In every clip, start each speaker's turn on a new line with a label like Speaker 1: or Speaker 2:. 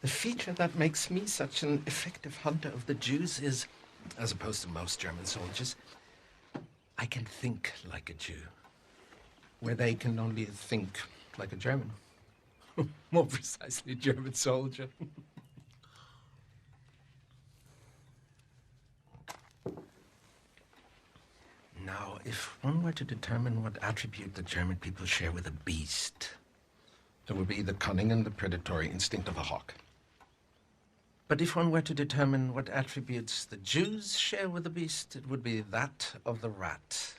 Speaker 1: The feature that makes me such an effective hunter of the Jews is, as opposed to most German soldiers, I can think like a Jew, where they can only think like a German. More precisely, a German soldier. Now, if one were to determine what attribute the German people share with a beast, it would be the cunning and the predatory instinct of a hawk. But if one were to determine what attributes the Jews share with the beast, it would be that of the rat.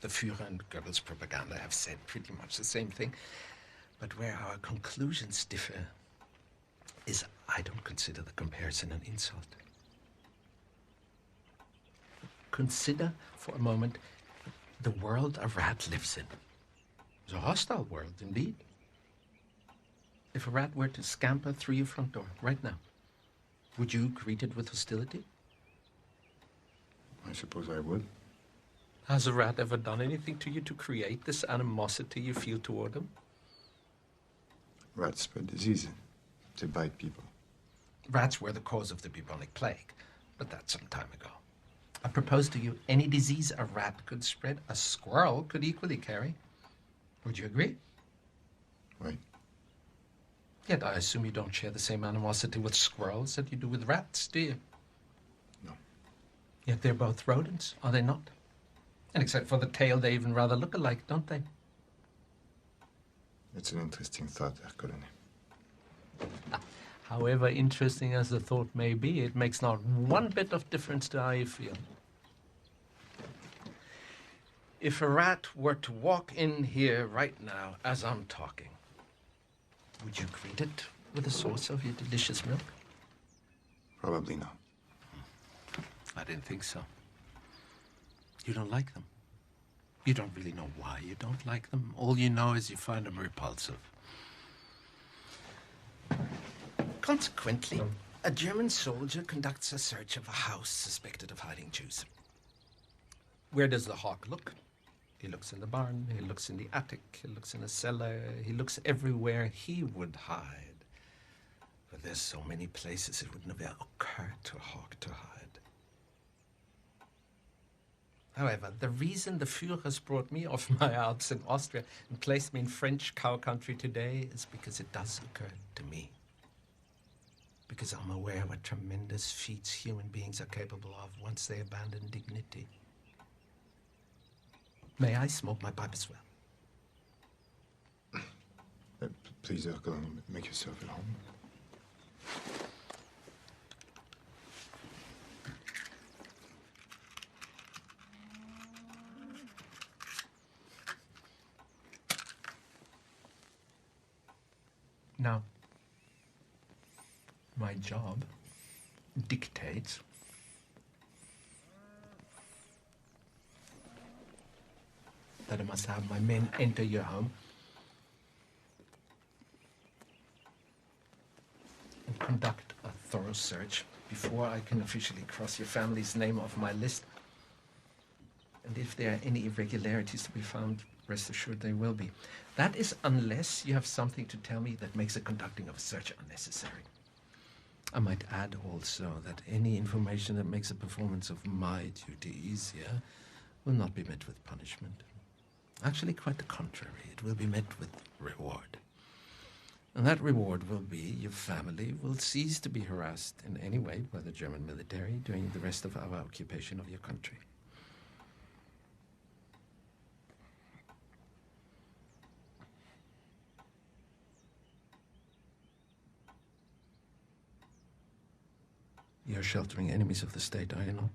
Speaker 1: The Führer and Goebbels' propaganda have said pretty much the same thing, but where our conclusions differ is I don't consider the comparison an insult. Consider for a moment the world a rat lives in. It's a hostile world, indeed. If a rat were to scamper through your front door right now, would you greet it with hostility?
Speaker 2: I suppose I would.
Speaker 1: Has a rat ever done anything to you to create this animosity you feel toward them?
Speaker 2: Rats spread disease. They bite people.
Speaker 1: Rats were the cause of the bubonic plague, but that's some time ago. I propose to you any disease a rat could spread, a squirrel could equally carry. Would you agree?
Speaker 2: Right.
Speaker 1: Yet I assume you don't share the same animosity with squirrels that you do with rats, do you?
Speaker 2: No.
Speaker 1: Yet they're both rodents, are they not? And except for the tail, they even rather look alike, don't they?
Speaker 2: It's an interesting thought, Herr Colonel.
Speaker 1: However interesting as the thought may be, it makes not one bit of difference to how you feel. If a rat were to walk in here right now as I'm talking, would you greet it with a source of your delicious milk?
Speaker 2: Probably not.
Speaker 1: I didn't think so. You don't like them. You don't really know why you don't like them. All you know is you find them repulsive. Consequently, a German soldier conducts a search of a house suspected of hiding Jews. Where does the hawk look? He looks in the barn, he looks in the attic, he looks in the cellar, he looks everywhere he would hide. But there's so many places it would never occur to a hawk to hide. However, the reason the Führers brought me off my Alps in Austria and placed me in French cow country today is because it does occur to me. Because I'm aware what tremendous feats human beings are capable of once they abandon dignity. May I smoke my pipe as well?
Speaker 2: Please, Herr Colonel, make yourself at home.
Speaker 1: Now, my job dictates that I must have my men enter your home and conduct a thorough search before I can officially cross your family's name off my list. And if there are any irregularities to be found, rest assured they will be. That is unless you have something to tell me that makes the conducting of a search unnecessary. I might add also that any information that makes the performance of my duty easier will not be met with punishment. Actually, quite the contrary. It will be met with reward. And that reward will be your family will cease to be harassed in any way by the German military during the rest of our occupation of your country. You're sheltering enemies of the state, are you not?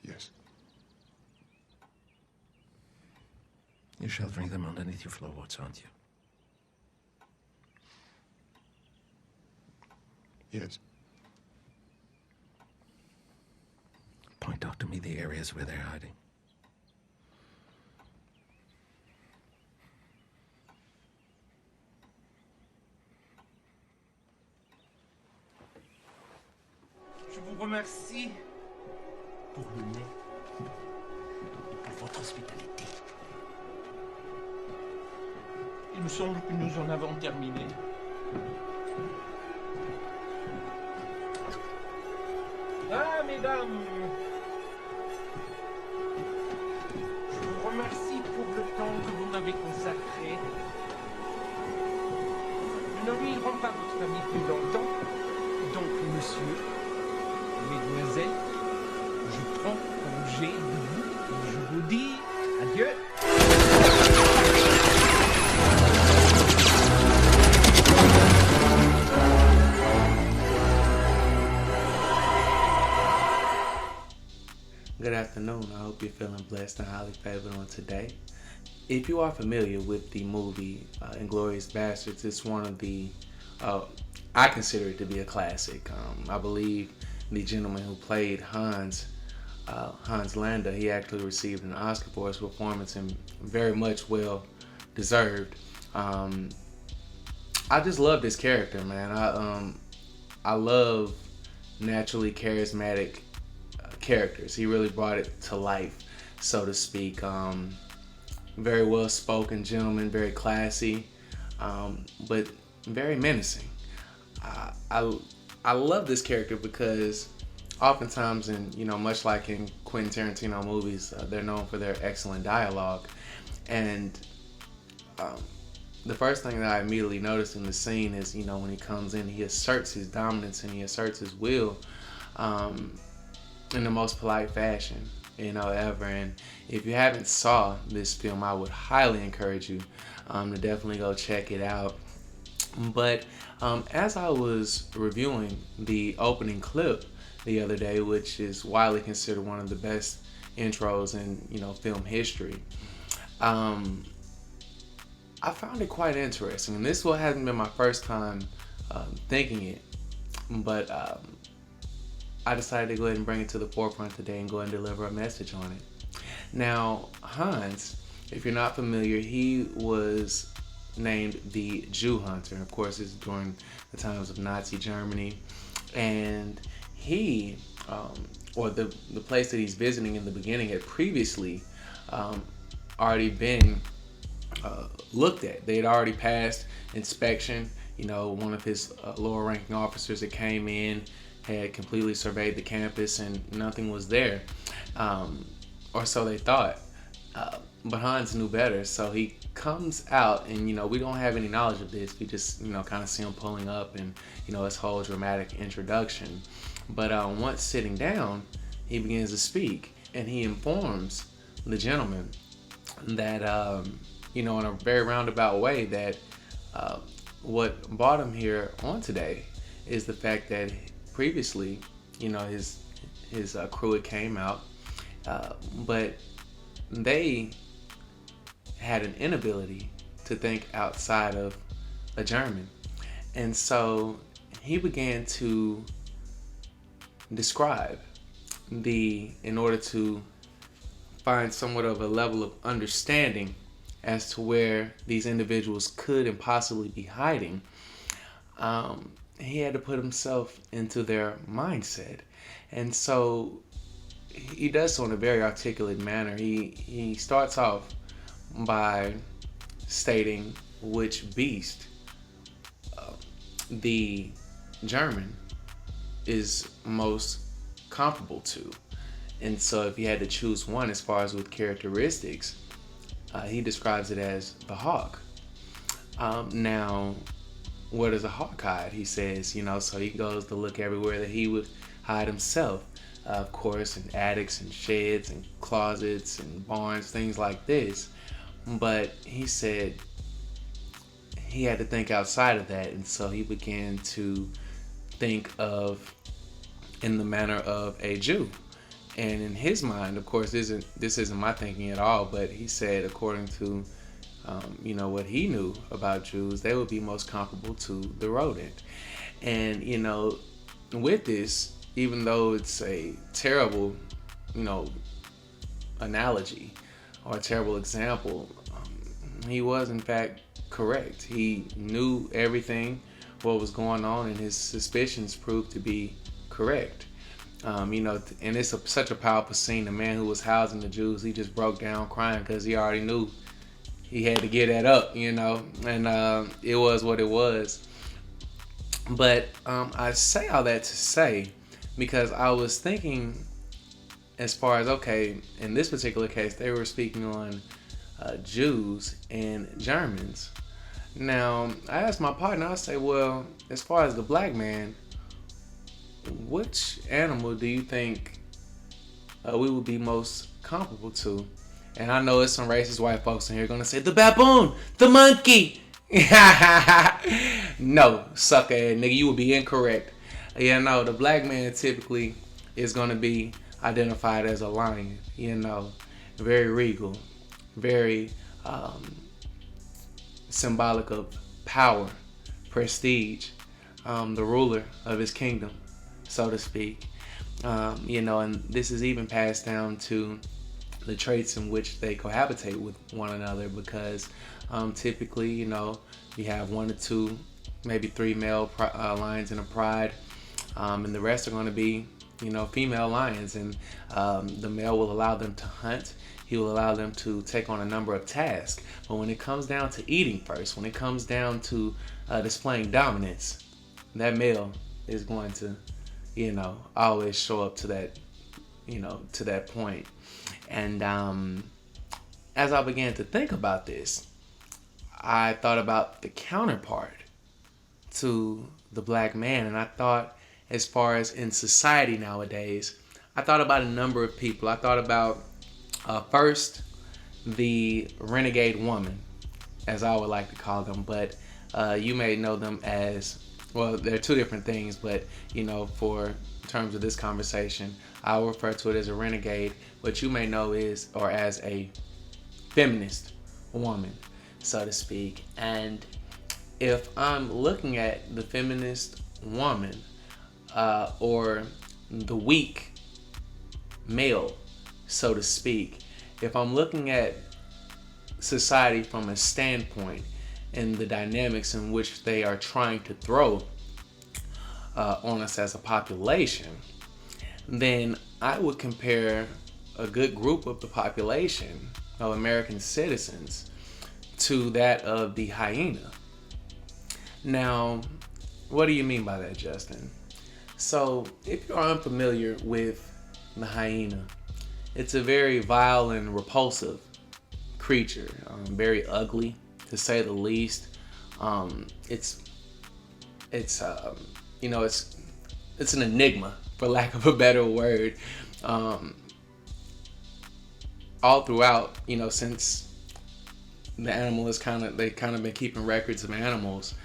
Speaker 2: Yes.
Speaker 1: You're sheltering them underneath your floorboards, aren't you?
Speaker 2: Yes.
Speaker 1: Point out to me the areas where they're hiding.
Speaker 3: Je vous remercie pour le lait. hospitalité.
Speaker 4: Il me semble que nous en avons terminé. Ah, mesdames, je vous remercie pour le temps que vous m'avez consacré. Nous ne ruinerons pas votre famille plus longtemps. Donc, monsieur, mesdemoiselles, je prends congé de vous et je vous dis adieu.
Speaker 5: Good afternoon. I hope you're feeling blessed and highly favored on today. If you are familiar with the movie Inglourious Basterds, it's one of the, I consider it to be a classic. I believe the gentleman who played Hans Landa, he actually received an Oscar for his performance and very much well deserved. I just love this character, man. I love naturally charismatic characters. He really brought it to life, so to speak. Very well spoken gentleman, very classy, but very menacing. I love this character because oftentimes, much like in Quentin Tarantino movies, they're known for their excellent dialogue. And the first thing that I immediately noticed in the scene is, when he comes in, he asserts his dominance and he asserts his will in the most polite fashion, ever. And if you haven't saw this film, I would highly encourage you to definitely go check it out. But as I was reviewing the opening clip the other day, which is widely considered one of the best intros in film history, I found it quite interesting. And this hasn't been my first time thinking it, but I decided to go ahead and bring it to the forefront today and go ahead and deliver a message on it. Now, Hans, if you're not familiar, he was named the Jew Hunter. Of course, this is during the times of Nazi Germany. And he, or the place that he's visiting in the beginning, had previously already been looked at. They had already passed inspection. One of his lower ranking officers that came in had completely surveyed the campus and nothing was there, or so they thought. But Hans knew better, so he comes out, and we don't have any knowledge of this. We just kind of see him pulling up, and his whole dramatic introduction. But once sitting down, he begins to speak, and he informs the gentleman that in a very roundabout way, that what brought him here on today is the fact that previously, his crew had came out, but they had an inability to think outside of a German. And so he began to describe in order to find somewhat of a level of understanding as to where these individuals could and possibly be hiding, he had to put himself into their mindset. And so he does so in a very articulate manner. He starts off by stating which beast the German is most comparable to. And so if he had to choose one as far as with characteristics, he describes it as the hawk. Now, where does a hawk hide? He says, so he goes to look everywhere that he would hide himself. Of course, in attics and sheds and closets and barns, things like this. But he said he had to think outside of that, and so he began to think of in the manner of a Jew. And in his mind, of course, this isn't my thinking at all, but he said, according to what he knew about Jews, they would be most comparable to the rodent. And with this, even though it's a terrible analogy or a terrible example, he was in fact correct. He knew everything what was going on, and his suspicions proved to be correct. And it's such a powerful scene. The man who was housing the Jews, he just broke down crying because he already knew he had to get that up, and it was what it was. But I say all that to say, because I was thinking, as far as, okay, in this particular case, they were speaking on Jews and Germans. Now, I asked my partner, I say, well, as far as the black man, which animal do you think we would be most comparable to? And I know there's some racist white folks in here going to say, the baboon, the monkey. No, sucker ass nigga, you would be incorrect. The black man typically is going to be identified as a lion, very regal, very symbolic of power, prestige, the ruler of his kingdom, so to speak. And this is even passed down to the traits in which they cohabitate with one another, because typically, you have 1 to 2, maybe 3 male lions in a pride, and the rest are going to be, female lions, and the male will allow them to hunt. He will allow them to take on a number of tasks. But when it comes down to eating first, when it comes down to displaying dominance, that male is going to, always show up to that, to that point. And as I began to think about this, I thought about the counterpart to the black man. And I thought, as far as in society nowadays, I thought about a number of people. I thought about, first, the renegade woman, as I would like to call them. But you may know them as, well, they're two different things. But, for terms of this conversation, I'll refer to it as a renegade. What you may know is, or as a feminist woman, so to speak. And if I'm looking at the feminist woman, or the weak male, so to speak, if I'm looking at society from a standpoint and the dynamics in which they are trying to throw on us as a population, then I would compare a good group of the population of American citizens to that of the hyena. Now, what do you mean by that, Justin? So, if you're unfamiliar with the hyena, it's a very vile and repulsive creature, very ugly, to say the least. It's an enigma, for lack of a better word. All throughout, since the animal is they kind of been keeping records of animals,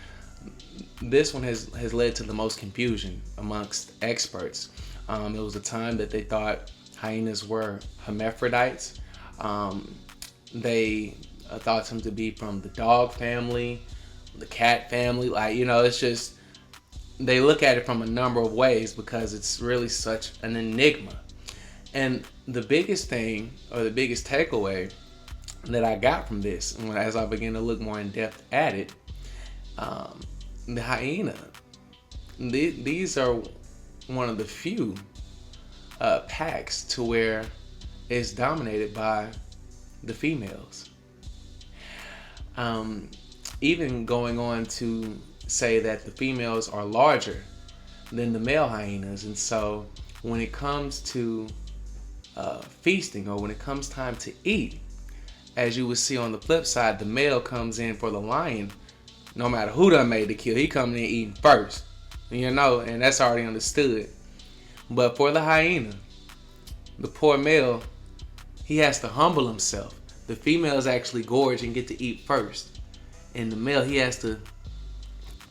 Speaker 5: this one has led to the most confusion amongst experts. It was a time that they thought hyenas were hermaphrodites. They thought them to be from the dog family, the cat family. It's just, they look at it from a number of ways because it's really such an enigma. And the biggest thing, or the biggest takeaway that I got from this, as I began to look more in depth at it, the hyena, these are one of the few packs to where it's dominated by the females. Even going on to say that the females are larger than the male hyenas. And so when it comes to feasting, or when it comes time to eat, as you would see on the flip side, the male comes in for the lion. No matter who done made the kill, he coming in eating first. And that's already understood. But for the hyena, the poor male, he has to humble himself. The females actually gorge and get to eat first. And the male, he has to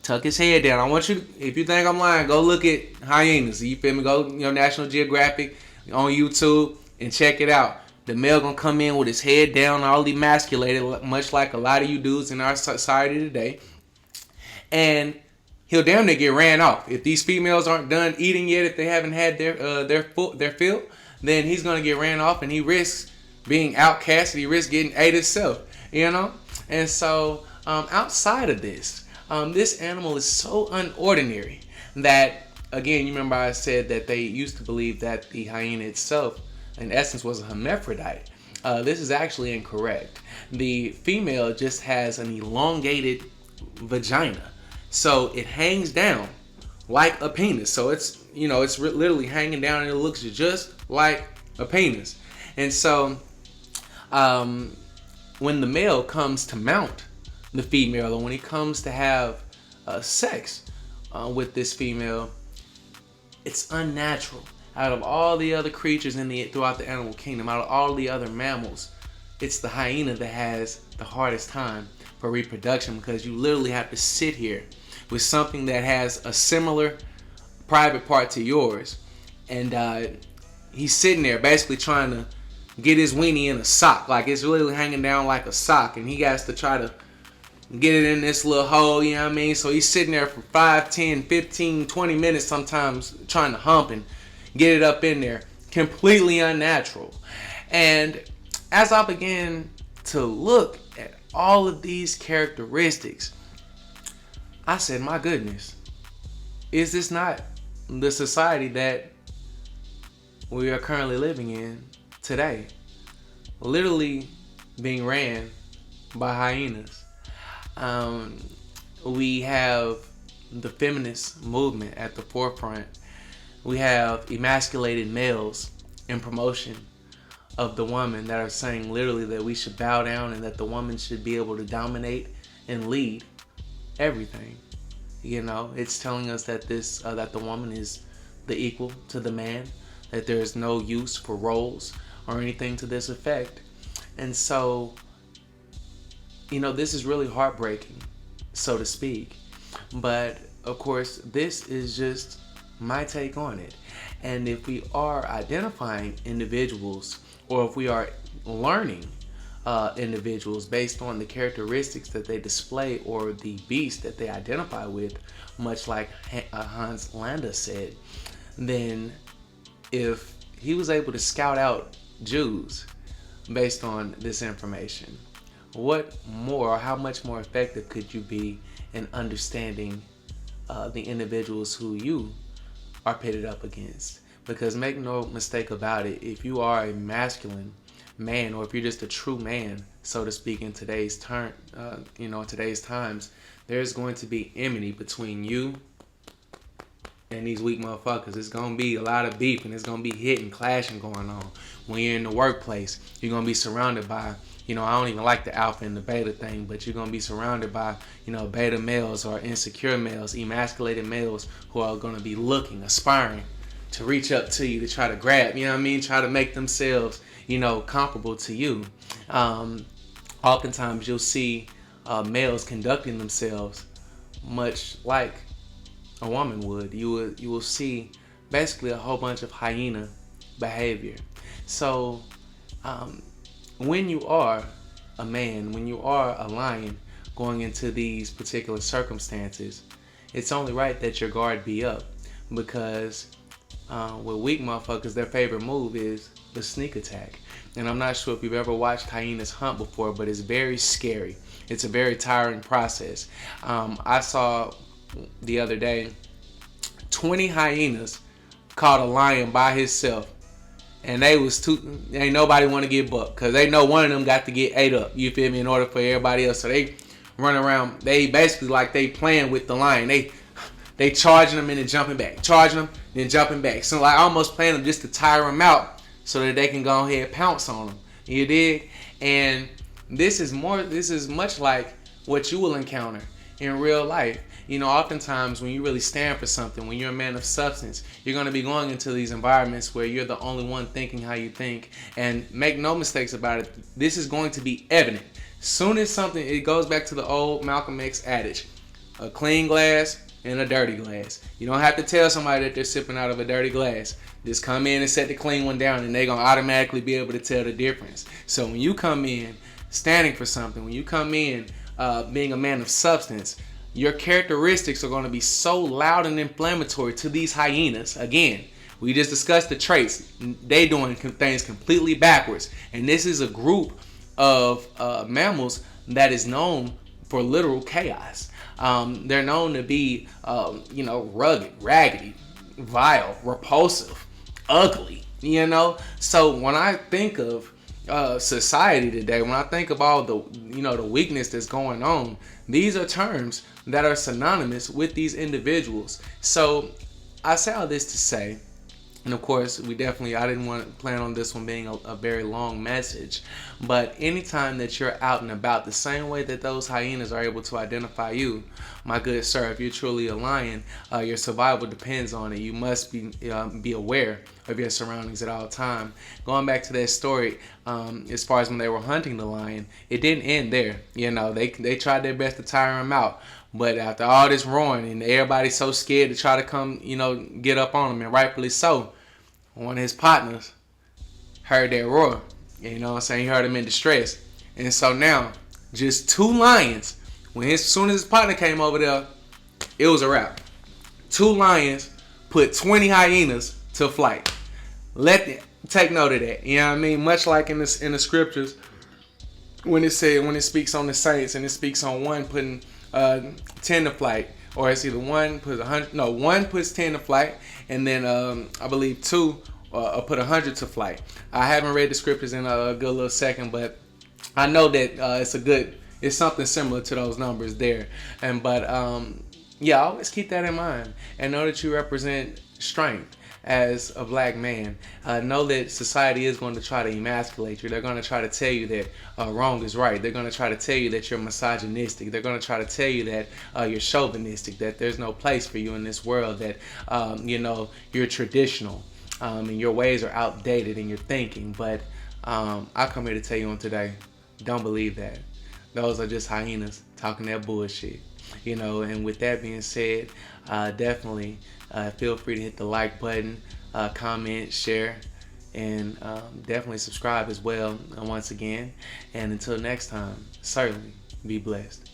Speaker 5: tuck his head down. I want you to, if you think I'm lying, go look at hyenas. You feel me? Go, National Geographic on YouTube and check it out. The male gonna come in with his head down, all emasculated, much like a lot of you dudes in our society today. And he'll damn near get ran off. If these females aren't done eating yet, if they haven't had their fill, then he's gonna get ran off, and he risks being outcast, and he risks getting ate himself. And so outside of this, this animal is so unordinary that again, you remember I said that they used to believe that the hyena itself, in essence, was a hermaphrodite. This is actually incorrect. The female just has an elongated vagina, so it hangs down like a penis. So it's literally hanging down, and it looks just like a penis. And so when the male comes to mount the female, or when he comes to have sex with this female, it's unnatural. Out of all the other creatures throughout the animal kingdom, out of all the other mammals, it's the hyena that has the hardest time for reproduction, because you literally have to sit here with something that has a similar private part to yours, and he's sitting there basically trying to get his weenie in a sock. Like, it's literally hanging down like a sock, and he has to try to get it in this little hole, you know what I mean? So he's sitting there for 5, 10, 15, 20 minutes sometimes trying to hump and get it up in there. Completely unnatural. And as I began to look at all of these characteristics, I said, my goodness, is this not the society that we are currently living in today? Literally being ran by hyenas. We have the feminist movement at the forefront. We have emasculated males in promotion of the woman that are saying literally that we should bow down and that the woman should be able to dominate and lead everything. You know, it's telling us that that the woman is the equal to the man, that there is no use for roles or anything to this effect. And so, this is really heartbreaking, so to speak. But of course, this is just my take on it. And if we are identifying individuals, or if we are learning individuals based on the characteristics that they display or the beast that they identify with, much like Hans Landa said, then if he was able to scout out Jews based on this information, what more, or how much more effective could you be in understanding the individuals who you are pitted up against? Because make no mistake about it, if you are a masculine man, or if you're just a true man, so to speak, in today's today's times, there's going to be enmity between you and these weak motherfuckers. It's gonna be a lot of beef, and it's gonna be hitting, clashing going on. When you're in the workplace, you're gonna be surrounded by, I don't even like the alpha and the beta thing, but you're gonna be surrounded by, beta males or insecure males, emasculated males who are gonna be looking, aspiring to reach up to you, to try to grab, try to make themselves, comparable to you. Oftentimes you'll see males conducting themselves much like a woman would. You will see basically a whole bunch of hyena behavior. So when you are a man, when you are a lion going into these particular circumstances, it's only right that your guard be up, because with weak motherfuckers, their favorite move is the sneak attack. And I'm not sure if you've ever watched hyenas hunt before, but it's very scary. It's a very tiring process. I saw the other day 20 hyenas caught a lion by himself, and ain't nobody want to get bucked, because they know one of them got to get ate up, you feel me, in order for everybody else. So they run around, they basically like they playing with the lion. They charging them and then jumping back, charging them then jumping back. So like almost playing them just to tire them out so that they can go ahead and pounce on them. You dig? And this is much like what you will encounter in real life. Oftentimes when you really stand for something, when you're a man of substance, you're going to be going into these environments where you're the only one thinking how you think. And make no mistakes about it, this is going to be evident. Soon as something, it goes back to the old Malcolm X adage, a clean glass and a dirty glass. You don't have to tell somebody that they're sipping out of a dirty glass. Just come in and set the clean one down, and they're going to automatically be able to tell the difference. So when you come in standing for something, when you come in being a man of substance, your characteristics are going to be so loud and inflammatory to these hyenas. Again, we just discussed the traits. They doing things completely backwards. And this is a group of mammals that is known for literal chaos. They're known to be, rugged, raggedy, vile, repulsive, ugly, you know? So when I think of society today, when I think of all the, you know, the weakness that's going on, these are terms that are synonymous with these individuals. So I say all this to say, and of course, I didn't want to plan on this one being a very long message, but anytime that you're out and about, the same way that those hyenas are able to identify you, my good sir, if you're truly a lion, your survival depends on it. You must be aware of your surroundings at all time. Going back to that story, as far as when they were hunting the lion, it didn't end there. You know, they tried their best to tire him out. But after all this roaring and everybody's so scared to try to come, you know, get up on him, and rightfully so, one of his partners heard that roar. You know what I'm saying? He heard him in distress. And so now, just 2 lions, as soon as his partner came over there, it was a wrap. 2 lions put 20 hyenas to flight. Take note of that. You know what I mean? Much like in the scriptures, when it speaks on the saints and it speaks on one putting 10 to flight, or it's either one puts 10 to flight, and then I believe 2 put 100 to flight. I haven't read the scriptures in a good little second, but I know that it's something similar to those numbers there. But always keep that in mind and know that you represent strength as a black man. Know that society is going to try to emasculate you. They're going to try to tell you that wrong is right. They're going to try to tell you that you're misogynistic. They're going to try to tell you that you're chauvinistic, that there's no place for you in this world, that you're traditional, and your ways are outdated in your thinking. But I come here to tell you on today, don't believe that. Those are just hyenas talking that bullshit. And with that being said, definitely feel free to hit the like button, comment, share, and definitely subscribe as well once again. And until next time, certainly be blessed.